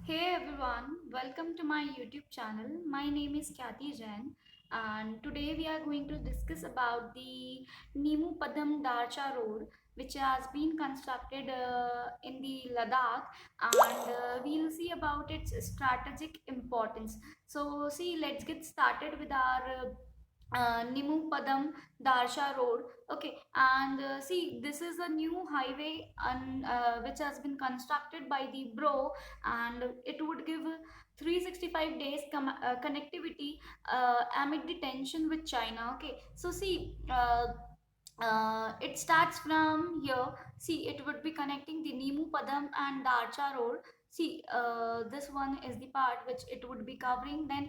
Hey everyone, welcome to my YouTube channel. My name is Khyati Jain and today we are going to discuss about the Nimu Padam Darcha road which has been constructed in the Ladakh and we'll see about its strategic importance. So see, let's get started with our Nimu Padam Darsha Road. Okay, and see, this is a new highway which has been constructed by the Bro, and it would give 365 days connectivity amid the tension with China. Okay, so see. It starts from here. See, it would be connecting the Nimu Padam and Darcha Road. See, this one is the part which it would be covering. Then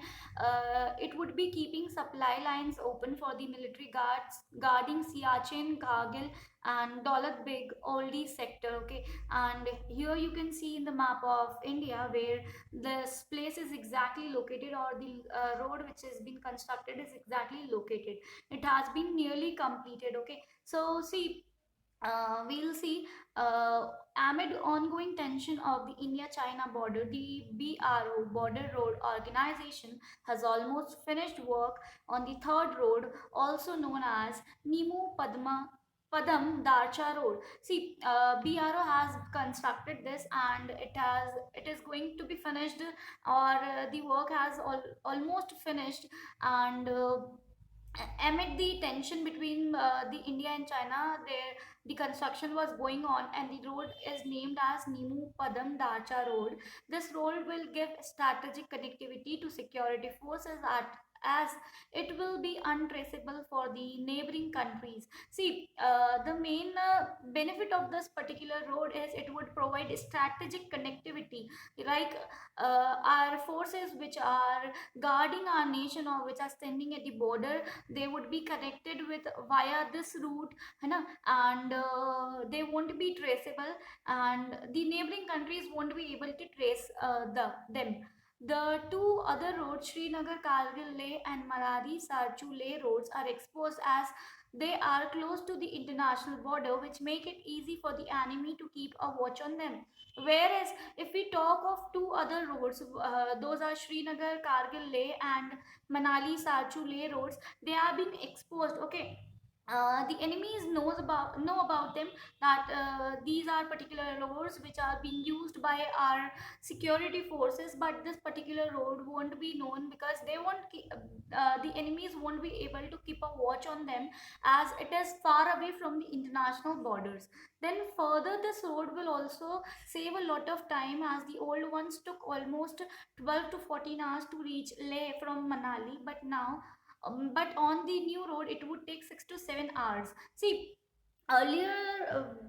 it would be keeping supply lines open for the military guards guarding Siachen, Kargil, and Daulat Beg, all these sector. Okay, and here you can see in the map of India where this place is exactly located, or the road which has been constructed is exactly located. It has been nearly completed. Okay, so see, we'll see, amid ongoing tension of the India-China border, the BRO, Border Road Organization, has almost finished work on the third road, also known as Nimu Padam Darcha Road. See, BRO has constructed this, and it is going to be finished, or the work has almost finished, and amid the tension between the India and China, there the construction was going on, and the road is named as Nimu Padam Darcha Road. This road will give strategic connectivity to security forces at as it will be untraceable for the neighboring countries. See, the main benefit of this particular road is it would provide strategic connectivity, like our forces which are guarding our nation or which are standing at the border, they would be connected with via this route, है ना? And they won't be traceable, and the neighboring countries won't be able to trace them. The two other roads, Srinagar Kargil Leh and Maradi Sarchu Leh roads, are exposed as they are close to the international border, which make it easy for the enemy to keep a watch on them. Whereas if we talk of two other roads, those are Srinagar Kargil Leh and Manali Sarchu Leh roads, they are being exposed. Okay, the enemies know about them, that these are particular roads which are being used by our security forces, but this particular road won't be known because they won't the enemies won't be able to keep a watch on them as it is far away from the international borders. Then further, this road will also save a lot of time, as the old ones took almost 12 to 14 hours to reach Leh from Manali, but on the new road it would take 6 to 7 hours. See, earlier,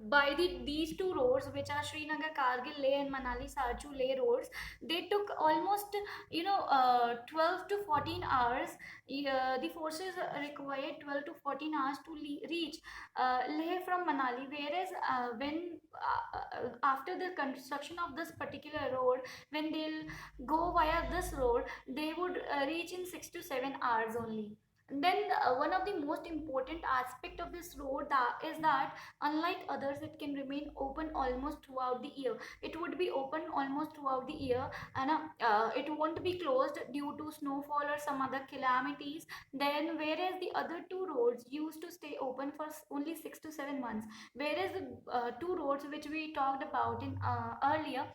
by these two roads, which are Srinagar Kargil Leh and Manali Sarchu Leh roads, they took almost 12 to 14 hours. The forces required 12 to 14 hours to reach Leh from Manali, whereas when after the construction of this particular road, when they'll go via this road, they would reach in 6 to 7 hours only. Then one of the most important aspect of this road is that unlike others, it can remain open almost throughout the year. It would be open almost throughout the year, and it won't be closed due to snowfall or some other calamities. Then whereas the other two roads used to stay open for only 6 to 7 months, whereas the two roads which we talked about in earlier,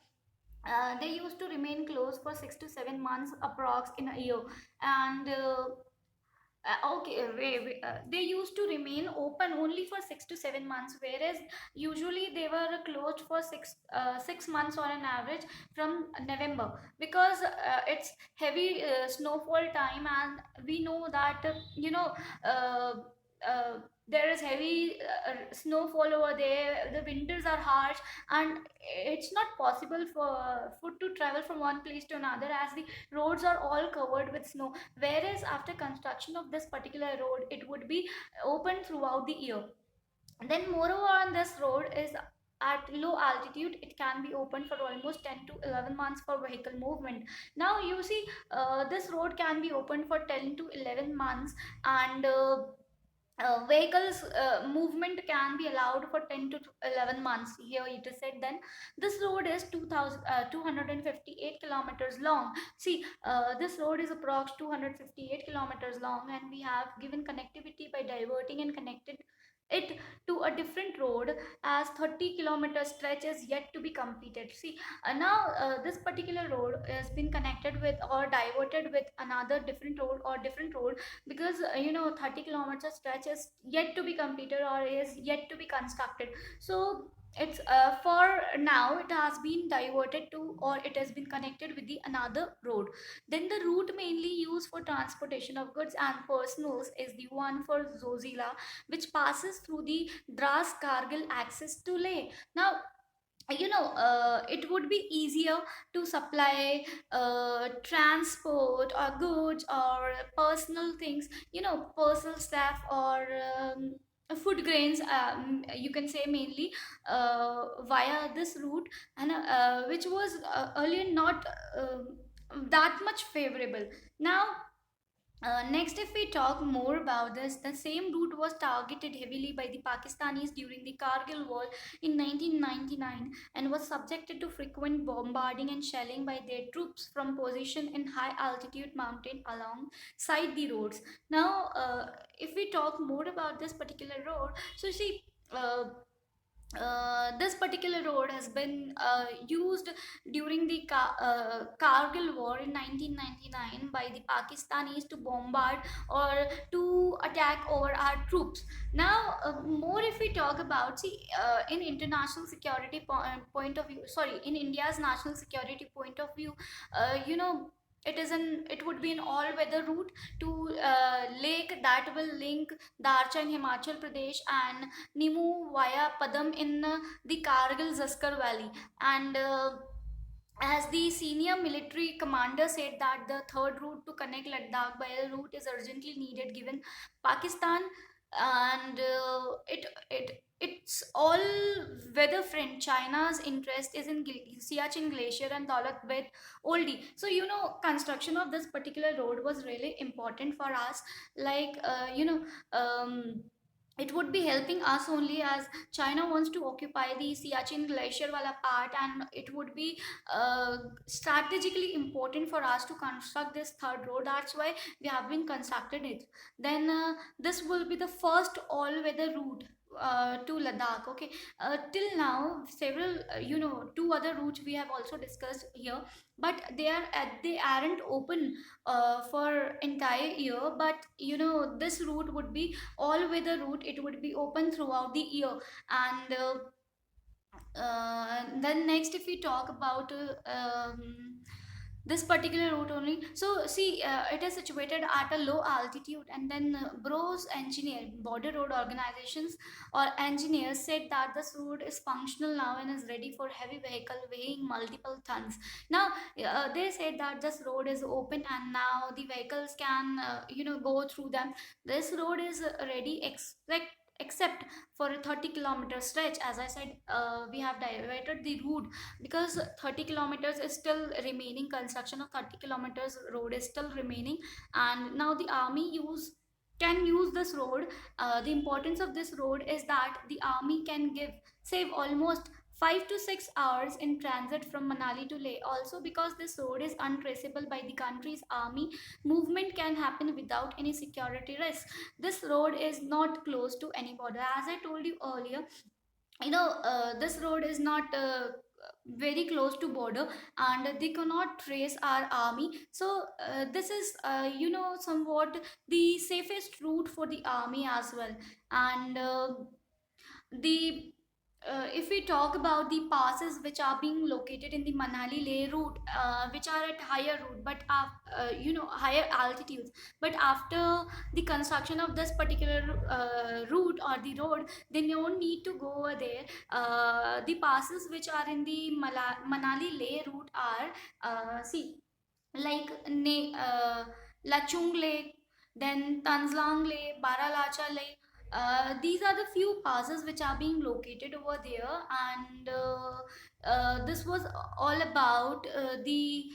they used to remain closed for 6 to 7 months approx in a year. And okay, they used to remain open only for 6 to 7 months, whereas usually they were closed for 6 months on an average from November, because it's heavy snowfall time, and we know that uh, uh, there is heavy snowfall over there. The winters are harsh, and it's not possible for food to travel from one place to another, as the roads are all covered with snow. Whereas after construction of this particular road, it would be open throughout the year. Then moreover, on this road is at low altitude, it can be open for almost 10 to 11 months for vehicle movement. Now you see, this road can be open for 10 to 11 months, and vehicles movement can be allowed for 10 to 11 months. Here it is said. Then this road is 258 kilometers long. See, this road is approx 258 kilometers long, and we have given connectivity by diverting and connected it to a different road, as 30-kilometer stretch is yet to be completed. See, now this particular road has been connected with or diverted with another different road or different road, because 30-kilometer stretch is yet to be completed or is yet to be constructed. So it's for now it has been diverted to, or it has been connected with the another road. Then the route mainly used for transportation of goods and personals is the one for Zozila, which passes through the Dras Kargil access to Leh. Now, it would be easier to supply transport or goods or personal things, personal stuff or food grains, you can say, mainly via this route, and which was earlier not that much favorable. Now, next, if we talk more about this, the same route was targeted heavily by the Pakistanis during the Kargil War in 1999 and was subjected to frequent bombarding and shelling by their troops from position in high altitude mountain alongside the roads. Now, if we talk more about this particular road, so see, this particular road has been used during the Kargil War in 1999 by the Pakistanis to bombard or to attack over our troops. Now, more if we talk about, see, in international security point of view, sorry, in India's national security point of view, it would be an all-weather route to lake that will link Darcha in Himachal Pradesh and Nimu via Padam in the Kargil Zaskar Valley. And as the senior military commander said that the third route to connect Ladakh by a route is urgently needed given Pakistan, and it's all weather friend. China's interest is in Siachen Glacier and Daulat Bed Oldie. So construction of this particular road was really important for us. Like it would be helping us only, as China wants to occupy the Siachen Glacier wala part, and it would be strategically important for us to construct this third road. That's why we have been constructed it. Then this will be the first all-weather route to Ladakh. Okay, till now several two other routes we have also discussed here, but they aren't open for entire year. But this route would be all weather route. It would be open throughout the year. And then next, if we talk about this particular route only, so see, it is situated at a low altitude. And then Bros engineer, border road organizations or engineers said that this road is functional now and is ready for heavy vehicle weighing multiple tons. Now, they said that this road is open and now the vehicles can go through them. This road is ready, except for a 30-kilometer stretch. As I said, we have diverted the route because 30 kilometers is still remaining. Construction of 30 kilometers road is still remaining, and now the army can use this road. The importance of this road is that the army can save almost 5 to 6 hours in transit from Manali to Leh. Also, because this road is untraceable by the country's army, movement can happen without any security risk. This road is not close to any border. As I told you earlier, this road is not very close to border, and they cannot trace our army. So this is somewhat the safest route for the army as well. And the if we talk about the passes which are being located in the Manali Leh route, which are at higher route, but higher altitudes, but after the construction of this particular route or the road, they don't need to go over there. The passes which are in the Manali Leh route are, see, like Lachung Lake, then Tanzlang Lake, Baralacha Lake. These are the few passes which are being located over there. And this was all about the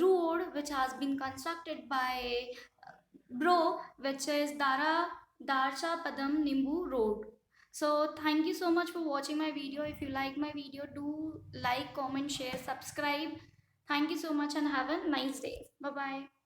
road which has been constructed by Bro, which is Dara Darsha Padam Nimbu Road. So thank you so much for watching my video. If you like my video, do like, comment, share, subscribe. Thank you so much and have a nice day. Bye bye.